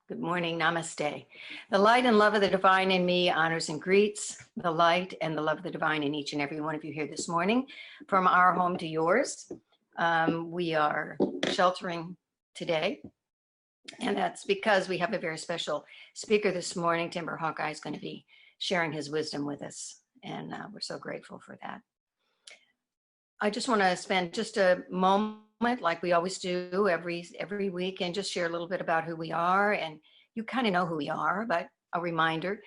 Good morning. Namaste. The light and love of the divine in me honors and greets the light and the love of the divine in each and every one of you here this morning. From our home to yours, we are sheltering today. And that's because we have a very special speaker this morning. Timber Hawkeye is going to be sharing his wisdom with us. And we're so grateful for that. I just want to spend just a moment, like we always do every week, and just share a little bit about who we are. And you kind of know who we are, but a reminder,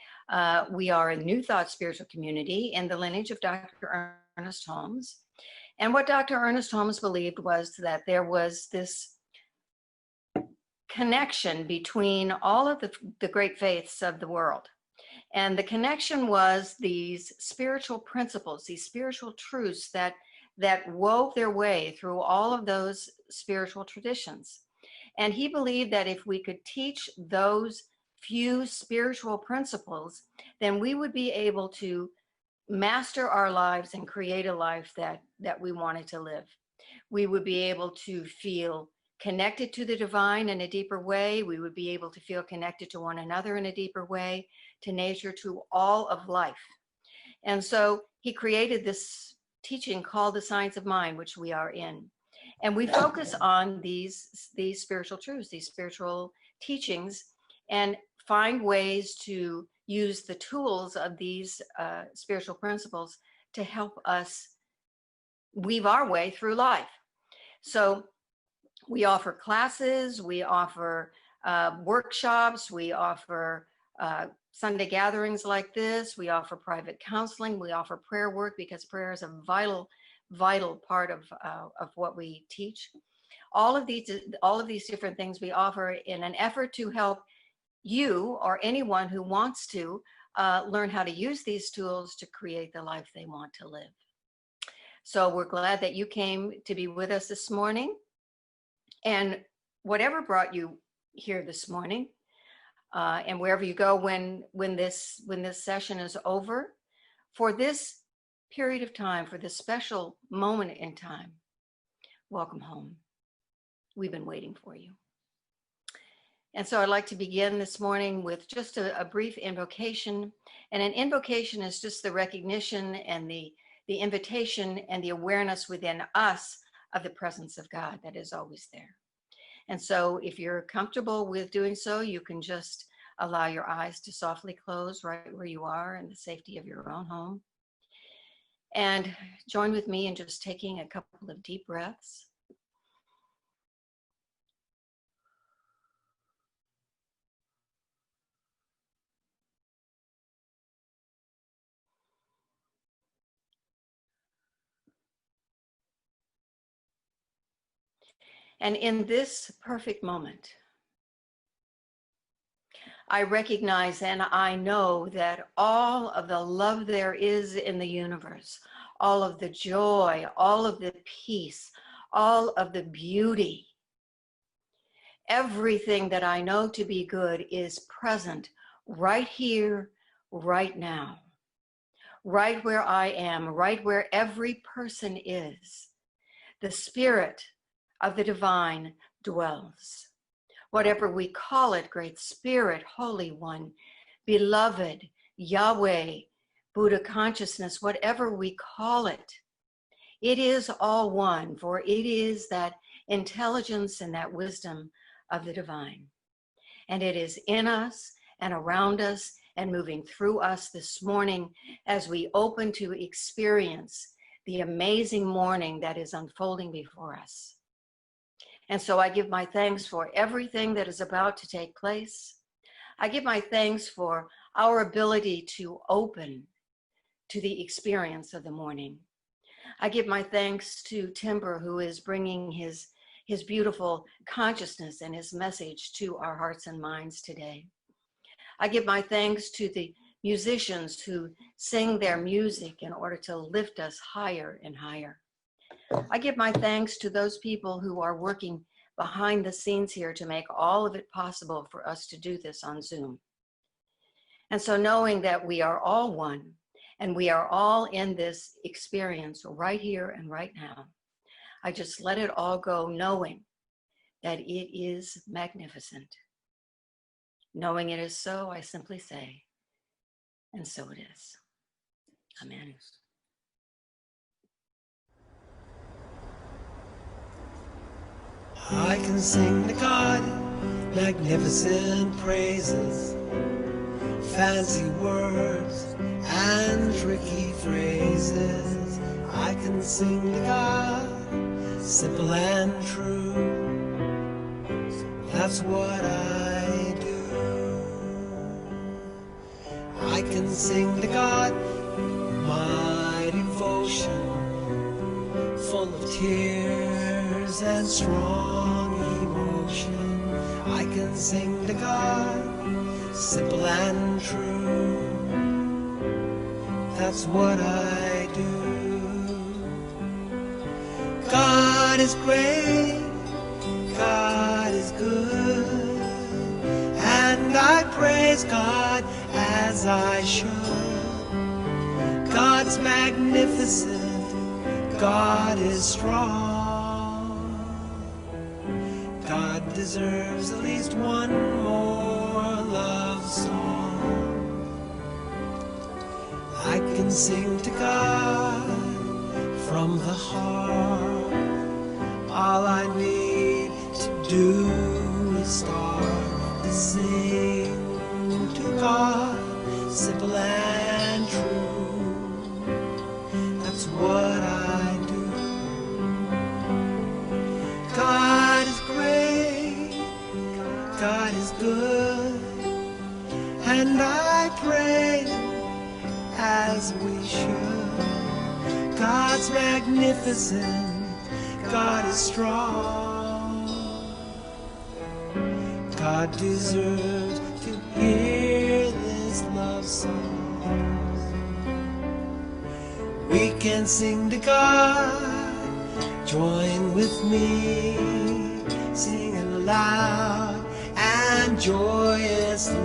we are a New Thought spiritual community in the lineage of Dr. Ernest Holmes. And what Dr. Ernest Holmes believed was that there was this connection between all of the great faiths of the world. And the connection was these spiritual principles, these spiritual truths that wove their way through all of those spiritual traditions. And he believed that if we could teach those few spiritual principles, then we would be able to master our lives and create a life that we wanted to live. We would be able to feel connected to the divine in a deeper way. We would be able to feel connected to one another in a deeper way, to nature, to all of life. And so he created this teaching called the Science of Mind, which we are in. And we focus on these spiritual truths, these spiritual teachings, and find ways to use the tools of these spiritual principles to help us weave our way through life. So we offer classes, we offer workshops, we offer Sunday gatherings like this. We offer private counseling. We offer prayer work because prayer is a vital part of what we teach. All of these different things we offer in an effort to help you or anyone who wants to learn how to use these tools to create the life they want to live. So we're glad that you came to be with us this morning. And whatever brought you here this morning, and wherever you go when this session is over, for this period of time, for this special moment in time, welcome home. We've been waiting for you. And so I'd like to begin this morning with just a brief invocation. And an invocation is just the recognition and the invitation and the awareness within us of the presence of God that is always there. And so if you're comfortable with doing so, you can just allow your eyes to softly close right where you are in the safety of your own home. And join with me in just taking a couple of deep breaths. And in this perfect moment, I recognize and I know that all of the love there is in the universe, all of the joy, all of the peace, all of the beauty, everything that I know to be good is present right here, right now, right where I am, right where every person is. The spirit of the divine dwells. Whatever we call it, Great Spirit, Holy One, Beloved, Yahweh, Buddha consciousness, whatever we call it, it is all one, for it is that intelligence and that wisdom of the divine. And it is in us and around us and moving through us this morning as we open to experience the amazing morning that is unfolding before us. And so I give my thanks for everything that is about to take place. I give my thanks for our ability to open to the experience of the morning. I give my thanks to Timber, who is bringing his beautiful consciousness and his message to our hearts and minds today. I give my thanks to the musicians who sing their music in order to lift us higher and higher. I give my thanks to those people who are working behind the scenes here to make all of it possible for us to do this on Zoom. And so knowing that we are all one and we are all in this experience right here and right now, I just let it all go knowing that it is magnificent. Knowing it is so, I simply say, and so it is. Amen. I can sing to God magnificent praises, fancy words and tricky phrases. I can sing to God simple and true. That's what I do. I can sing to God my devotion, full of tears and strong emotion. I can sing to God, simple and true. That's what I do. God is great, God is good, and I praise God as I should. God's magnificent, God is strong. God deserves at least one more love song. I can sing to God from the heart. All I need to do is start to sing to God, simple and true. That's what I do. God is great, God is good, and I praise Him as we should. God's magnificent, God is strong. God deserves to hear this love song. We can sing to God, join with me, singing loud and joyously.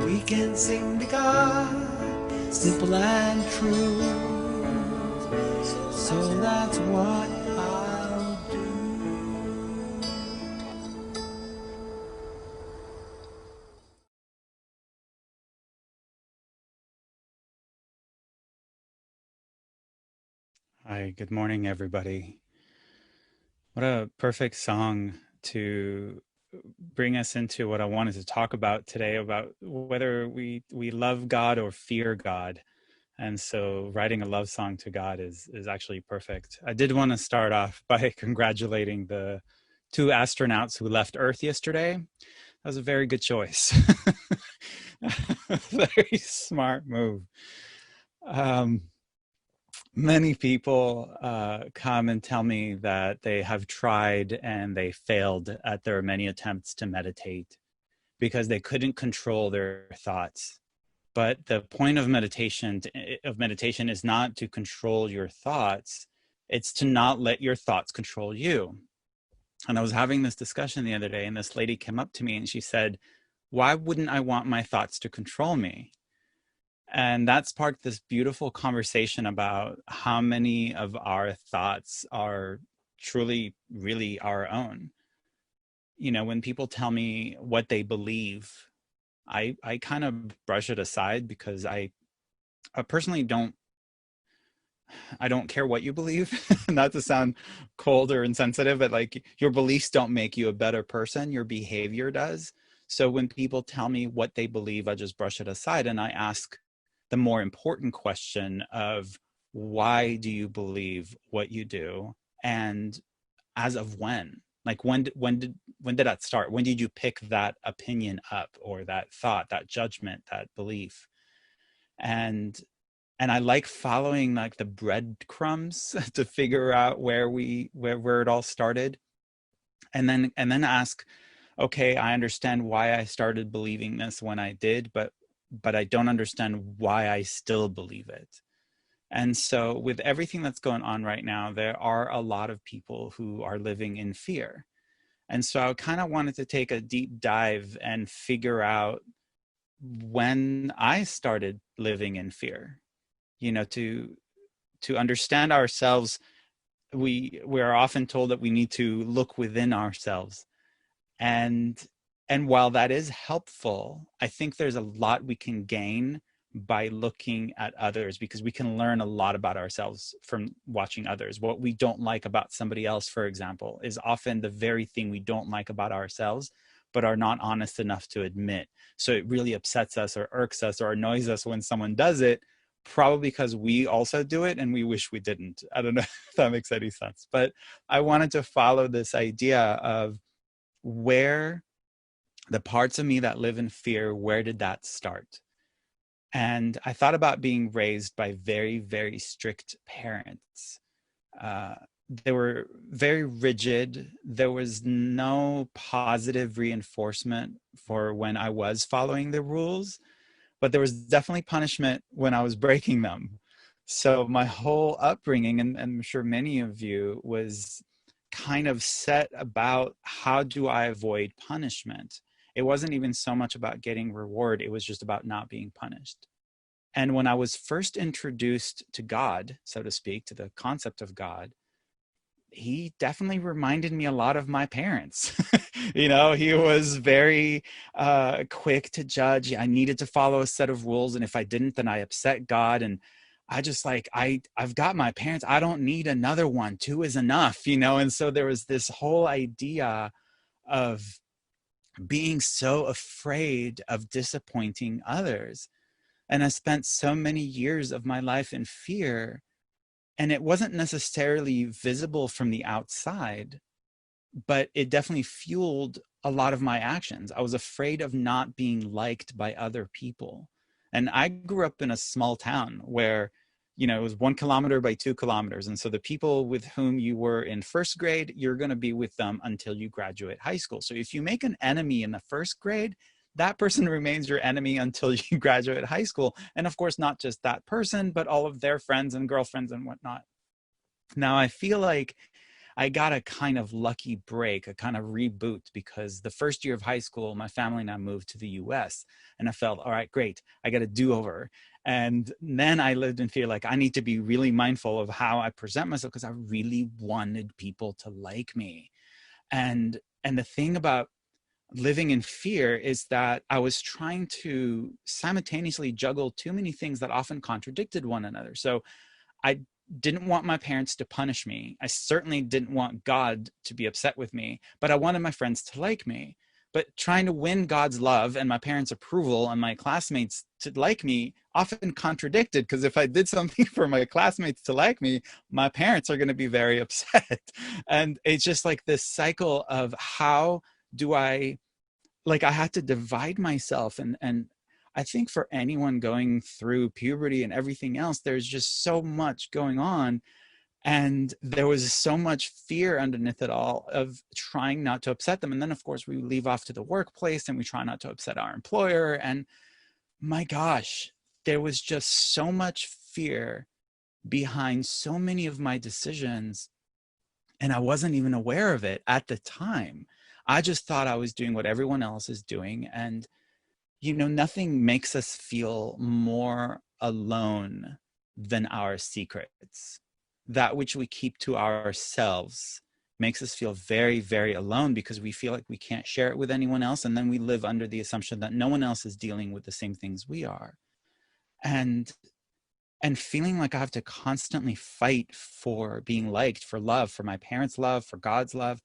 We can sing to God, simple and true. So that's what I'll do. Hi, good morning, everybody. What a perfect song to bring us into what I wanted to talk about today, about whether we love God or fear God. And so writing a love song to God is actually perfect. I did want to start off by congratulating the 2 astronauts who left Earth yesterday. That was a very good choice. Very smart move. Many people come and tell me that they have tried and they failed at their many attempts to meditate because they couldn't control their thoughts. But the point of meditation is not to control your thoughts. It's to not let your thoughts control you. And I was having this discussion the other day, and this lady came up to me and she said, "Why wouldn't I want my thoughts to control me?" And that sparked this beautiful conversation about how many of our thoughts are truly, really our own. You know, when people tell me what they believe, I kind of brush it aside because I personally I don't care what you believe. Not to sound cold or insensitive, but like your beliefs don't make you a better person, your behavior does. So when people tell me what they believe, I just brush it aside and I ask the more important question of why do you believe what you do, and as of when? Like when did that start? When did you pick that opinion up, or that thought, that judgment, that belief? And I like following like the breadcrumbs to figure out where it all started, and then ask, okay, I understand why I started believing this when I did, but I don't understand why I still believe it. And so with everything that's going on right now, there are a lot of people who are living in fear. And so I kind of wanted to take a deep dive and figure out when I started living in fear, you know, to understand ourselves. We are often told that we need to look within ourselves, and And while that is helpful, I think there's a lot we can gain by looking at others, because we can learn a lot about ourselves from watching others. What we don't like about somebody else, for example, is often the very thing we don't like about ourselves, but are not honest enough to admit. So it really upsets us or irks us or annoys us when someone does it, probably because we also do it and we wish we didn't. I don't know if that makes any sense, but I wanted to follow this idea of where the parts of me that live in fear, where did that start? And I thought about being raised by very, very strict parents. Uh, they were very rigid. There was no positive reinforcement for when I was following the rules, but there was definitely punishment when I was breaking them. So my whole upbringing, and I'm sure many of you, was kind of set about how do I avoid punishment. It wasn't even so much about getting reward. It was just about not being punished. And when I was first introduced to God, so to speak, to the concept of God, he definitely reminded me a lot of my parents. He was very quick to judge. I needed to follow a set of rules, and if I didn't, then I upset God. And I just like, I've got my parents. I don't need another one. Two is enough, And so there was this whole idea of being so afraid of disappointing others. And I spent so many years of my life in fear, and it wasn't necessarily visible from the outside, but it definitely fueled a lot of my actions. I was afraid of not being liked by other people. And I grew up in a small town where, it was 1 kilometer by 2 kilometers. And so the people with whom you were in first grade, you're going to be with them until you graduate high school. So if you make an enemy in the first grade, that person remains your enemy until you graduate high school. And of course, not just that person, but all of their friends and girlfriends and whatnot. Now, I feel like I got a kind of lucky break, a kind of reboot, because the first year of high school, my family and I moved to the US, and I felt, all right, great, I got a do-over. And then I lived in fear, like I need to be really mindful of how I present myself, because I really wanted people to like me. And the thing about living in fear is that I was trying to simultaneously juggle too many things that often contradicted one another. So I didn't want my parents to punish me. I certainly didn't want God to be upset with me, but I wanted my friends to like me. But trying to win God's love and my parents' approval and my classmates to like me often contradicted, because if I did something for my classmates to like me, my parents are going to be very upset. And it's just like this cycle of how do I had to divide myself. And I think for anyone going through puberty and everything else, there's just so much going on. And there was so much fear underneath it all of trying not to upset them. And then, of course, we leave off to the workplace and we try not to upset our employer. And my gosh, there was just so much fear behind so many of my decisions. And I wasn't even aware of it at the time. I just thought I was doing what everyone else is doing. And, nothing makes us feel more alone than our secrets. That which we keep to ourselves makes us feel very, very alone, because we feel like we can't share it with anyone else. And then we live under the assumption that no one else is dealing with the same things we are. And feeling like I have to constantly fight for being liked, for love, for my parents' love, for God's love.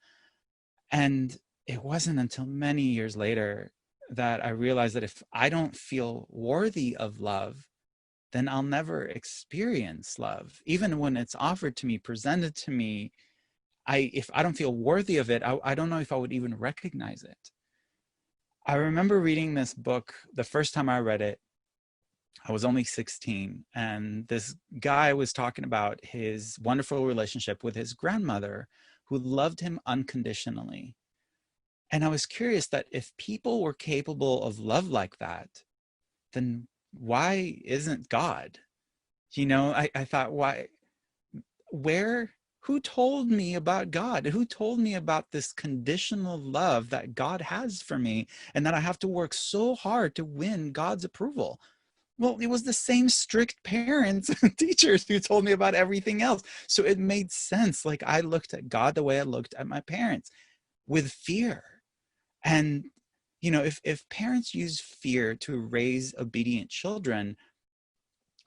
And it wasn't until many years later that I realized that if I don't feel worthy of love, then I'll never experience love. Even when it's offered to me, presented to me, if I don't feel worthy of it, I don't know if I would even recognize it. I remember reading this book, the first time I read it, I was only 16, and this guy was talking about his wonderful relationship with his grandmother, who loved him unconditionally. And I was curious that if people were capable of love like that, then why isn't God? I thought, who told me about God? Who told me about this conditional love that God has for me, and that I have to work so hard to win God's approval? Well, it was the same strict parents and teachers who told me about everything else. So it made sense. Like I looked at God the way I looked at my parents, with fear. And if parents use fear to raise obedient children,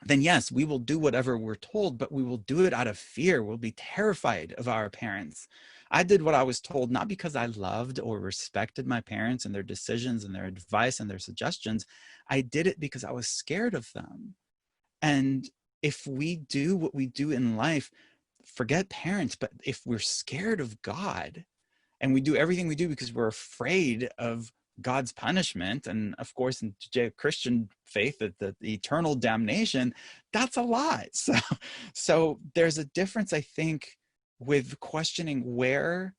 then yes, we will do whatever we're told, but we will do it out of fear. We'll be terrified of our parents. I did what I was told, not because I loved or respected my parents and their decisions and their advice and their suggestions. I did it because I was scared of them. And if we do what we do in life, forget parents, but if we're scared of God and we do everything we do because we're afraid of God's punishment, and of course in Christian faith that the eternal damnation, that's a lot. So there's a difference, I think, with questioning where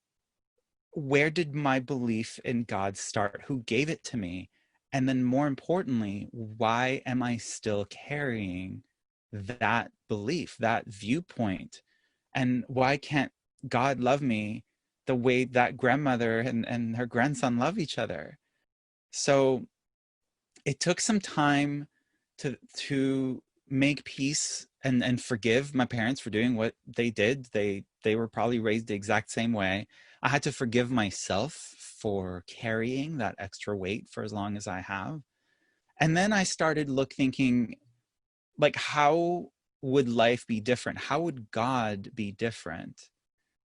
did my belief in God start? Who gave it to me? And then more importantly, why am I still carrying that belief, that viewpoint? And why can't God love me the way that grandmother and her grandson love each other? So it took some time to make peace and forgive my parents for doing what they did. They were probably raised the exact same way. I had to forgive myself for carrying that extra weight for as long as I have. And then I started thinking, like, how would life be different? How would God be different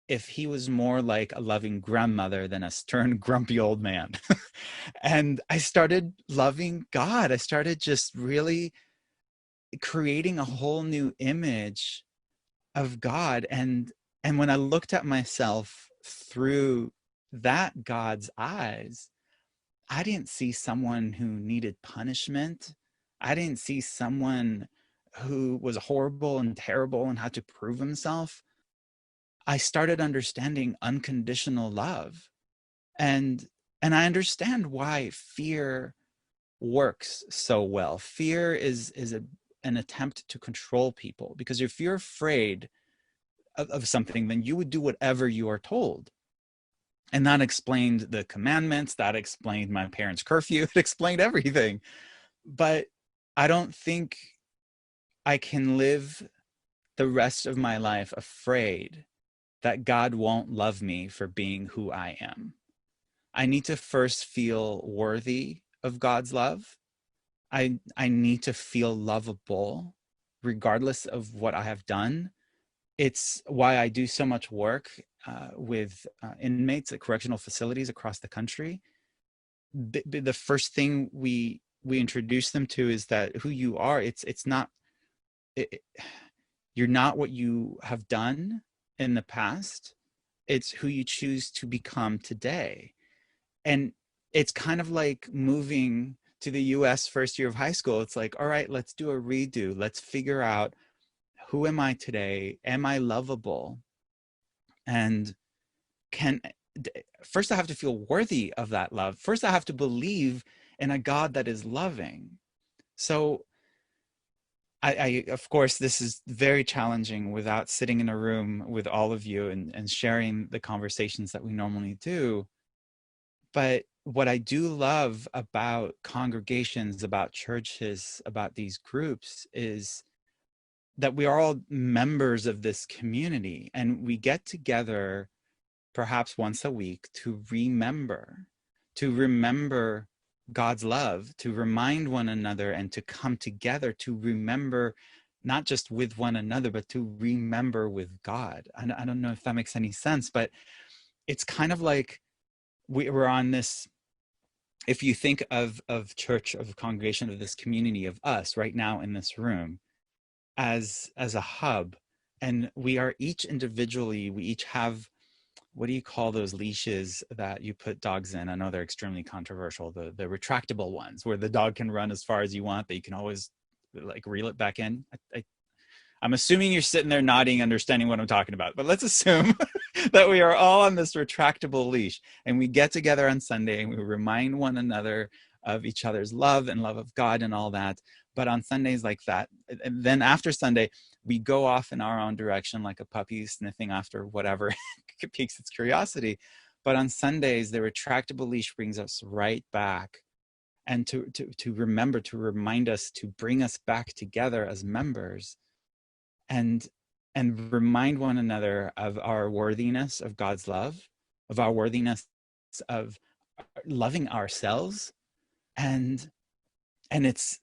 if he was more like a loving grandmother than a stern, grumpy old man? And I started loving God. I started just really creating a whole new image of God. And when I looked at myself through that God's eyes, I didn't see someone who needed punishment. I didn't see someone who was horrible and terrible and had to prove himself. I started understanding unconditional love. And I understand why fear works so well. Fear is an attempt to control people, because if you're afraid of something, then you would do whatever you are told. And that explained the commandments, that explained my parents' curfew, it explained everything. But I don't think I can live the rest of my life afraid that God won't love me for being who I am. I need to first feel worthy of God's love. I need to feel lovable regardless of what I have done. It's why I do so much work with inmates at correctional facilities across the country. The first thing we introduce them to is that who you are, it's not, you're not what you have done in the past. It's who you choose to become today. And it's kind of like moving to the US first year of high school. It's like, all right, let's do a redo. Let's figure out, who am I today? Am I lovable? And first I have to feel worthy of that love. First I have to believe in a God that is loving. So I of course, this is very challenging without sitting in a room with all of you and sharing the conversations that we normally do. But what I do love about congregations, about churches, about these groups is that we are all members of this community, and we get together perhaps once a week to remember God's love, to remind one another, and to come together to remember, not just with one another, but to remember with God. I don't know if that makes any sense, but it's kind of like we're on this, if you think of church, of congregation, of this community, of us right now in this room as a hub, and we are each individually, we each have, what do you call those leashes that you put dogs in? I know they're extremely controversial, the retractable ones where the dog can run as far as you want, but you can always like reel it back in. I'm assuming you're sitting there nodding, understanding what I'm talking about, but let's assume that we are all on this retractable leash, and we get together on Sunday and we remind one another of each other's love and love of God and all that. But on Sundays like that, and then after Sunday, we go off in our own direction like a puppy sniffing after whatever piques its curiosity. But on Sundays, the retractable leash brings us right back, and to remember, to remind us, to bring us back together as members, and remind one another of our worthiness of God's love, of our worthiness of loving ourselves. And and it's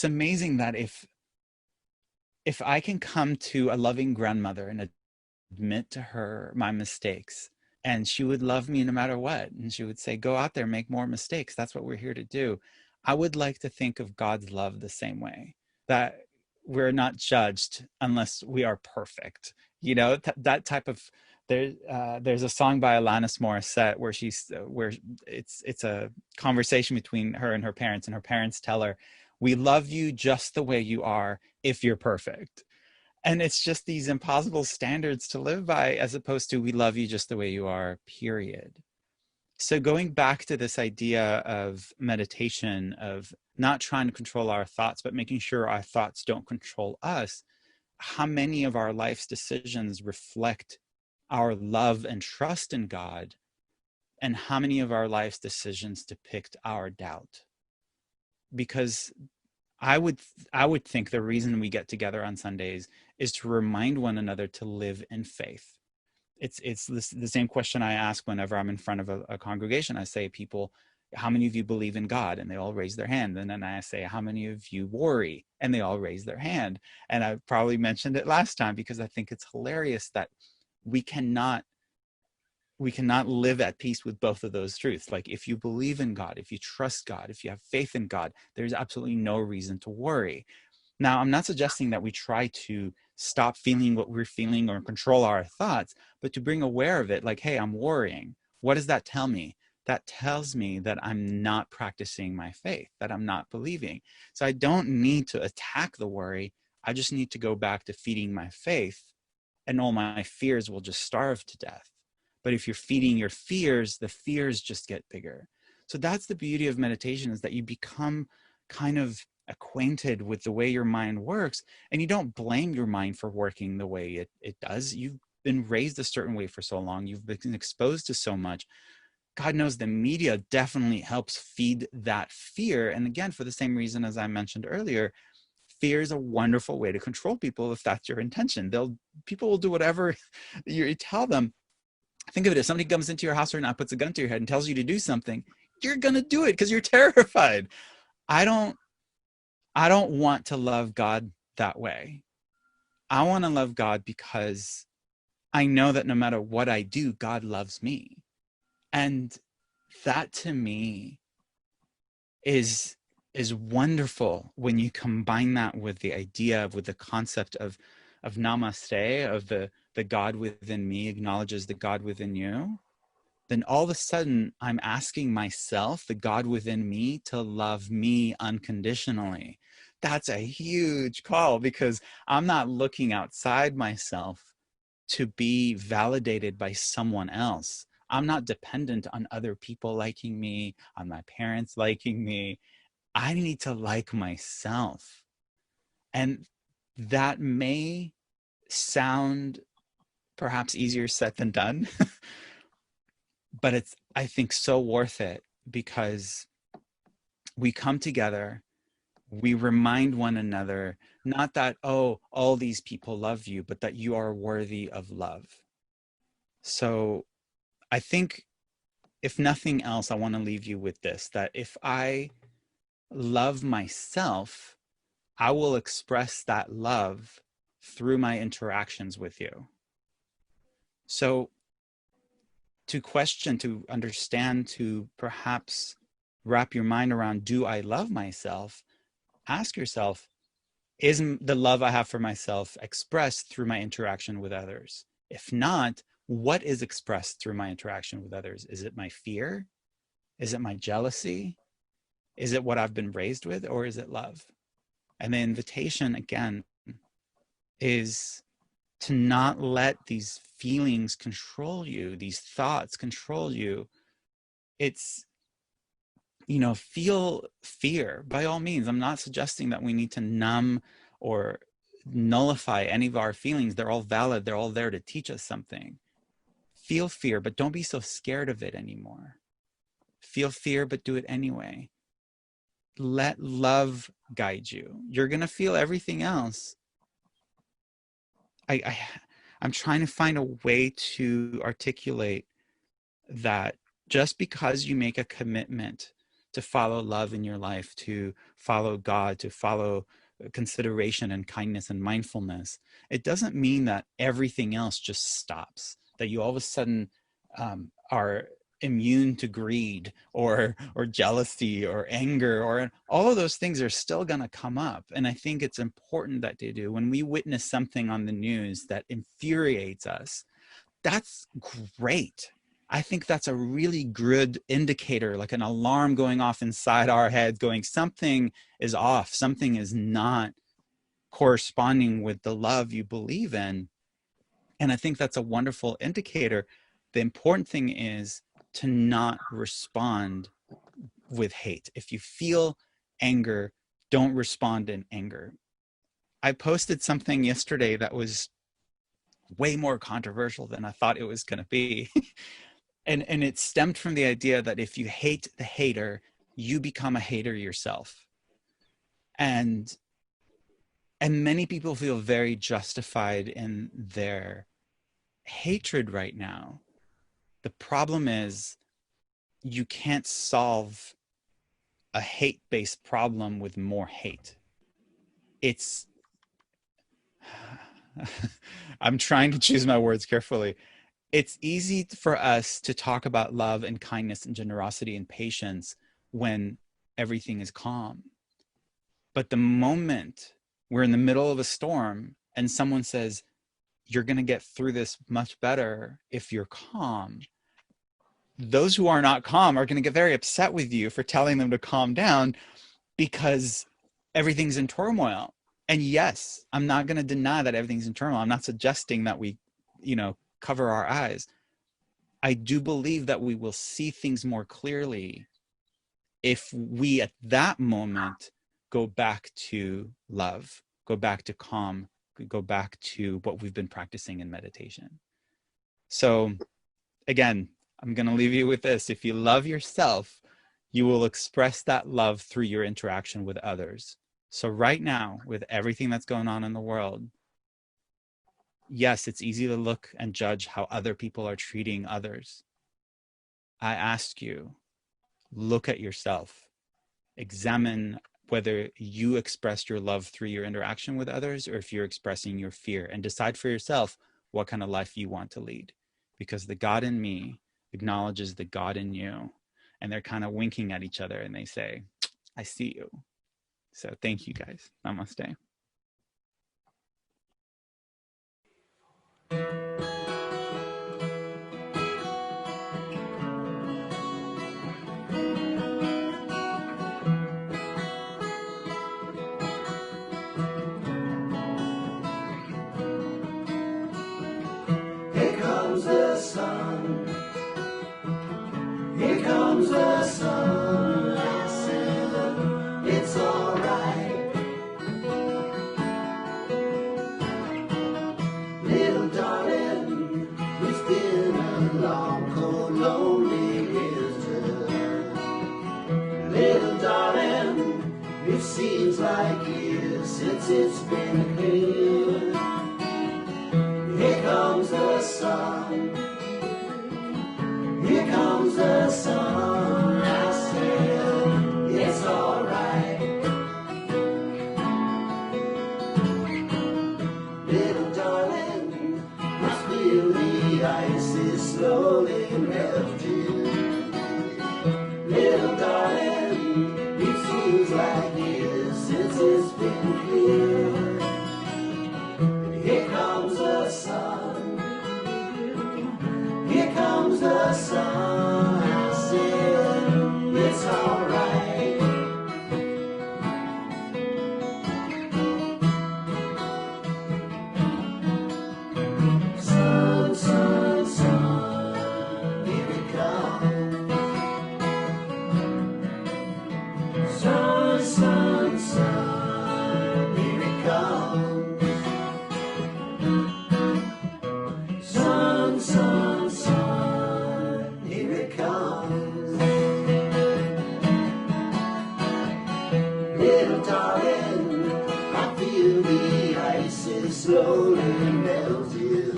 amazing that if I can come to a loving grandmother and admit to her my mistakes, and she would love me no matter what, and she would say, go out there, make more mistakes, that's what we're here to do. I would like to think of God's love the same way, that we're not judged unless we are perfect, that type of. There's a song by Alanis Morissette where it's a conversation between her and her parents, and her parents tell her, we love you just the way you are if you're perfect. And it's just these impossible standards to live by, as opposed to we love you just the way you are, period. So going back to this idea of meditation, of not trying to control our thoughts, but making sure our thoughts don't control us, how many of our life's decisions reflect our love and trust in God, and how many of our life's decisions depict our doubt? Because I would think the reason we get together on Sundays is to remind one another to live in faith. It's the same question I ask whenever I'm in front of a congregation. I say, people, how many of you believe in God? And they all raise their hand. And then I say, how many of you worry? And they all raise their hand. And I probably mentioned it last time because I think it's hilarious that we cannot live at peace with both of those truths. Like, if you believe in God, if you trust God, if you have faith in God, there's absolutely no reason to worry. Now, I'm not suggesting that we try to stop feeling what we're feeling or control our thoughts, but to bring aware of it, like, hey, I'm worrying. What does that tell me? That tells me that I'm not practicing my faith, that I'm not believing. So I don't need to attack the worry. I just need to go back to feeding my faith, and all my fears will just starve to death. But if you're feeding your fears, the fears just get bigger. So that's the beauty of meditation, is that you become kind of acquainted with the way your mind works, and you don't blame your mind for working the way it does. You've been raised a certain way for so long. You've been exposed to so much. God knows the media definitely helps feed that fear. And again, for the same reason as I mentioned earlier, fear is a wonderful way to control people if that's your intention. People will do whatever you tell them. Think of it, if somebody comes into your house right now, puts a gun to your head and tells you to do something, you're going to do it because you're terrified. I don't want to love God that way. I want to love God because I know that no matter what I do, God loves me. And that to me is wonderful when you combine that with the idea, with the concept of namaste, of the God within me acknowledges the God within you. Then all of a sudden I'm asking myself, the God within me, to love me unconditionally. That's a huge call, because I'm not looking outside myself to be validated by someone else. I'm not dependent on other people liking me, on my parents liking me. I need to like myself. And that may sound perhaps easier said than done, but it's, I think, so worth it, because we come together, we remind one another, not that, oh, all these people love you, but that you are worthy of love. So I think, if nothing else, I want to leave you with this, that if I love myself, I will express that love through my interactions with you. So to question, to understand, to perhaps wrap your mind around, do I love myself? Ask yourself, is the love I have for myself expressed through my interaction with others? If not, what is expressed through my interaction with others? Is it my fear? Is it my jealousy? Is it what I've been raised with? Or is it love? And the invitation, again, is to not let these feelings control you, these thoughts control you. It's, feel fear by all means. I'm not suggesting that we need to numb or nullify any of our feelings. They're all valid. They're all there to teach us something. Feel fear, but don't be so scared of it anymore. Feel fear, but do it anyway. Let love guide you. You're going to feel everything else. I'm trying to find a way to articulate that Just because you make a commitment to follow love in your life, to follow God, to follow consideration and kindness and mindfulness, it doesn't mean that everything else just stops, that you all of a sudden are immune to greed or jealousy or anger, or all of those things are still going to come up. And I think it's important that they do. When we witness something on the news that infuriates us, that's great. I think that's a really good indicator, like an alarm going off inside our heads going, something is off, something is not corresponding with the love you believe in. And I think that's a wonderful indicator. The important thing is to not respond with hate. If you feel anger, don't respond in anger. I posted something yesterday that was way more controversial than I thought it was going to be. And it stemmed from the idea that if you hate the hater, you become a hater yourself. And many people feel very justified in their hatred right now. The problem is you can't solve a hate-based problem with more hate. It's I'm trying to choose my words carefully. It's easy for us to talk about love and kindness and generosity and patience when everything is calm. But the moment we're in the middle of a storm and someone says, you're going to get through this much better if you're calm, those who are not calm are going to get very upset with you for telling them to calm down because everything's in turmoil. And yes, I'm not going to deny that everything's in turmoil. I'm not suggesting that we, cover our eyes. I do believe that we will see things more clearly if we at that moment go back to love, go back to calm, go back to what we've been practicing in meditation. So again, I'm going to leave you with this. If you love yourself, you will express that love through your interaction with others. So right now, with everything that's going on in the world, yes, it's easy to look and judge how other people are treating others. I ask you, look at yourself. Examine whether you expressed your love through your interaction with others or if you're expressing your fear, and decide for yourself what kind of life you want to lead. Because the God in me acknowledges the God in you, and they're kind of winking at each other and they say, I see you. So thank you guys. Namaste. Here comes the sun. Here comes the sun. I said, it's all right. Little darling, it's been a long, cold, lonely winter. Little darling, it seems like years since it's been here. Here comes the sun. Here comes the sun. I said, it's all right. Little darling, I feel the ice is slowly melting. Little darling, it seems like years since it's been here. Here comes the sun. Here comes the sun. I said, it's all right. Sun, sun, sun, here it comes. Sun, sun, sun, here it comes. Sun, sun, sun, here it comes. Little darling, I feel the ice is slowly melting.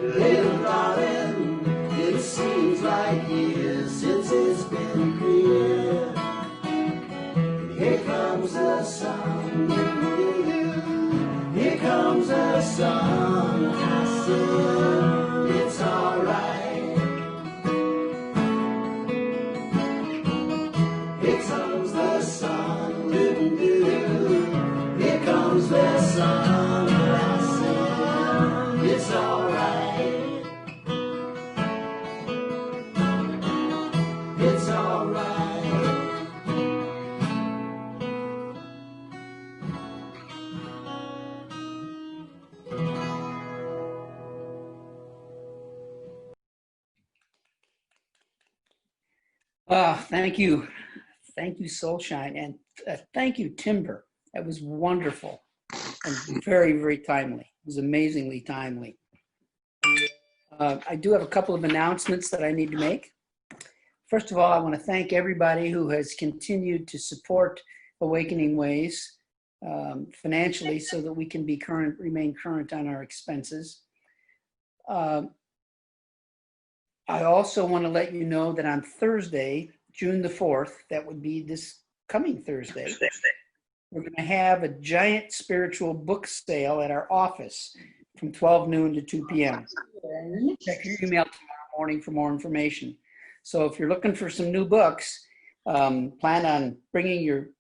Little darling, it seems like sun. I said, it's alright. Here comes the sun. Doo-doo-doo. Here comes the sun. I said, it's alright. It's alright. Thank you. Thank you, Soulshine. And thank you, Timber. That was wonderful and very, very timely. It was amazingly timely. I do have a couple of announcements that I need to make. First of all, I want to thank everybody who has continued to support Awakening Ways financially so that we can be remain current on our expenses. I also want to let you know that on Thursday, June the 4th, that would be this coming Thursday, we're going to have a giant spiritual book sale at our office from 12 noon to 2 p.m. Check your email tomorrow morning for more information. So if you're looking for some new books, plan on bringing your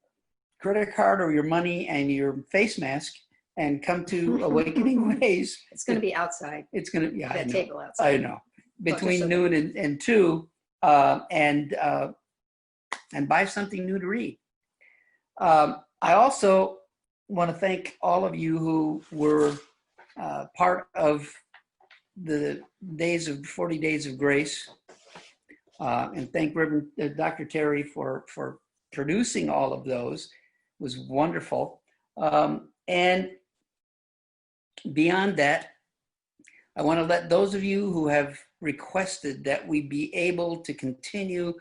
credit card or your money and your face mask and come to Awakening Ways. It's going to be outside. It's going to, yeah, That I know. table outside. I know. Between noon and 2, and buy something new to read. I also want to thank all of you who were part of the 40 Days of Grace, and thank Reverend Dr. Terry for producing all of those. It was wonderful. And beyond that, I want to let those of you who have requested that we be able to continue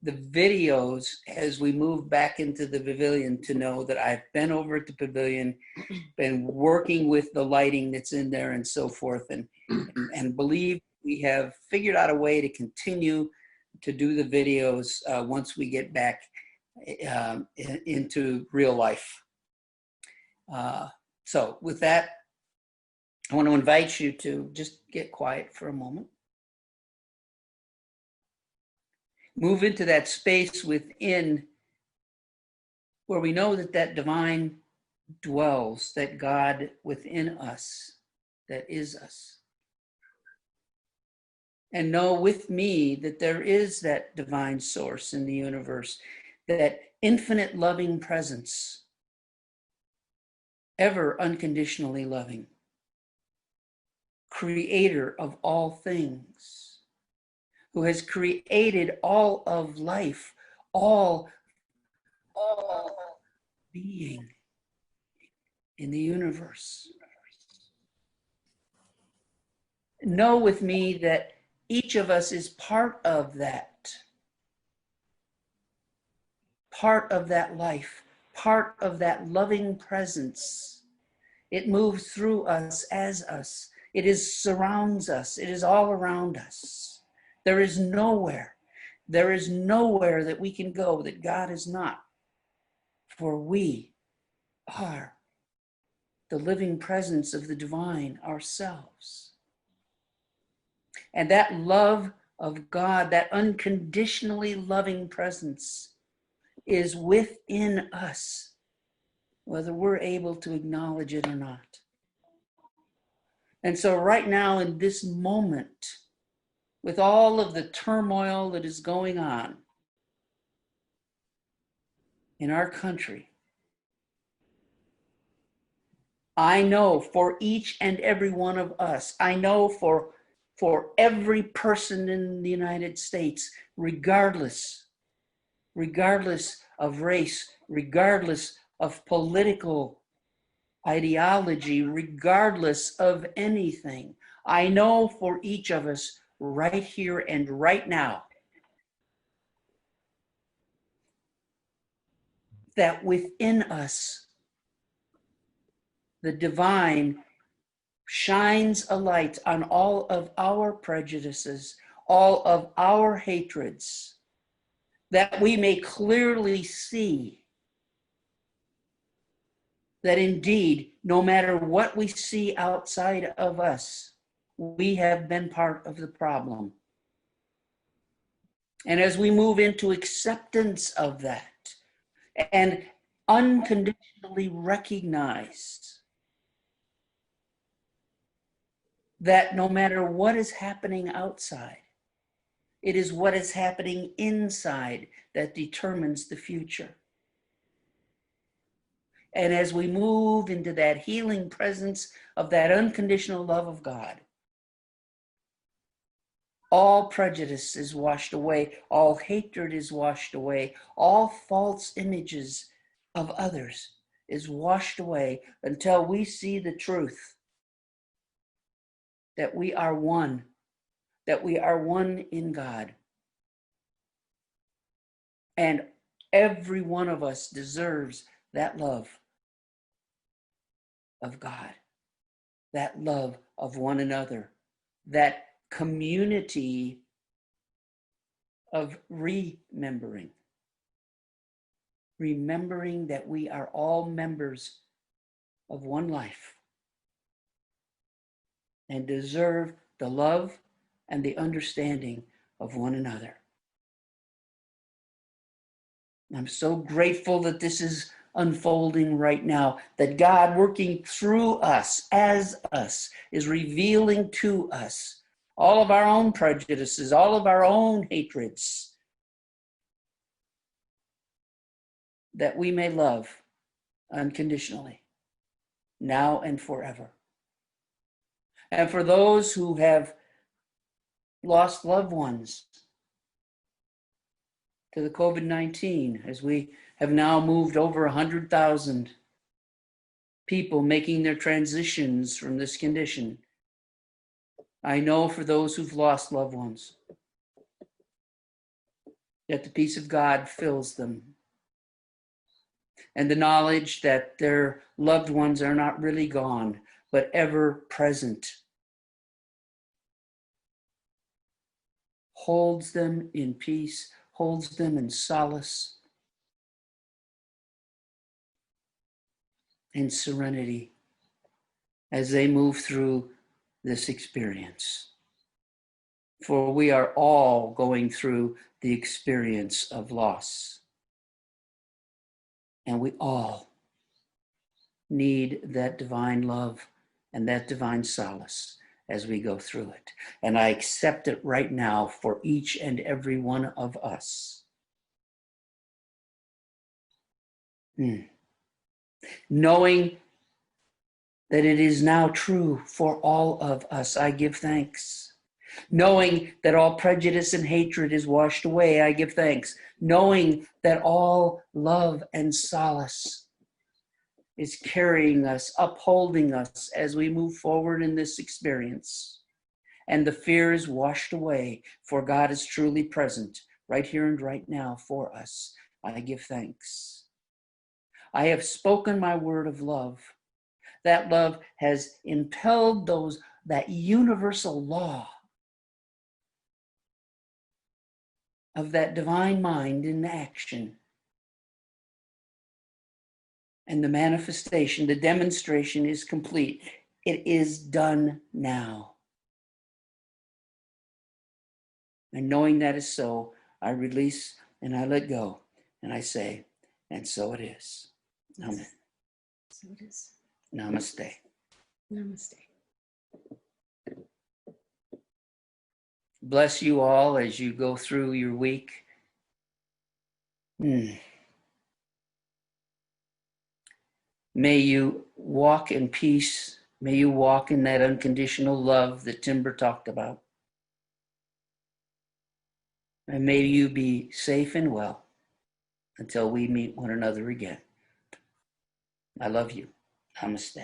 the videos as we move back into the pavilion to know that I've been over at the pavilion, been working with the lighting that's in there and so forth, and believe we have figured out a way to continue to do the videos once we get back into real life. So with that, I want to invite you to just get quiet for a moment. Move into that space within where we know that that divine dwells, that God within us, that is us. And know with me that there is that divine source in the universe, that infinite loving presence, ever unconditionally loving, creator of all things, who has created all of life, all being in the universe. Know with me that each of us is part of that life, part of that loving presence. It moves through us as us. It surrounds us. It is all around us. There is nowhere that we can go that God is not, for we are the living presence of the divine ourselves. And that love of God, that unconditionally loving presence, is within us, whether we're able to acknowledge it or not. And so right now in this moment, with all of the turmoil that is going on in our country, I know for each and every one of us, I know for every person in the United States, regardless of race, regardless of political ideology, regardless of anything, I know for each of us right here and right now that within us the divine shines a light on all of our prejudices, all of our hatreds, that we may clearly see that indeed, no matter what we see outside of us, we have been part of the problem. And as we move into acceptance of that and unconditionally recognize that no matter what is happening outside, it is what is happening inside that determines the future. And as we move into that healing presence of that unconditional love of God, all prejudice is washed away, all hatred is washed away, all false images of others is washed away until we see the truth that we are one, that we are one in God. And every one of us deserves that love of God, that love of one another, that community of remembering that we are all members of one life and deserve the love and the understanding of one another. I'm so grateful that this is unfolding right now, that God working through us, as us, is revealing to us all of our own prejudices, all of our own hatreds, that we may love unconditionally, now and forever. And for those who have lost loved ones to the COVID-19, as we have now moved over 100,000 people making their transitions from this condition, I know for those who've lost loved ones that the peace of God fills them, and the knowledge that their loved ones are not really gone, but ever present, holds them in peace, holds them in solace and serenity as they move through this experience. For we are all going through the experience of loss. And we all need that divine love and that divine solace as we go through it. And I accept it right now for each and every one of us. Knowing that it is now true for all of us, I give thanks. Knowing that all prejudice and hatred is washed away, I give thanks. Knowing that all love and solace is carrying us, upholding us as we move forward in this experience. And the fear is washed away, for God is truly present right here and right now for us. I give thanks. I have spoken my word of love. That love has impelled that universal law of that divine mind in action. And the manifestation, the demonstration is complete. It is done now. And knowing that is so, I release and I let go. And I say, and so it is. Amen. So it is. Namaste. Namaste. Bless you all as you go through your week. May you walk in peace. May you walk in that unconditional love that Timber talked about. And may you be safe and well until we meet one another again. I love you. Namaste.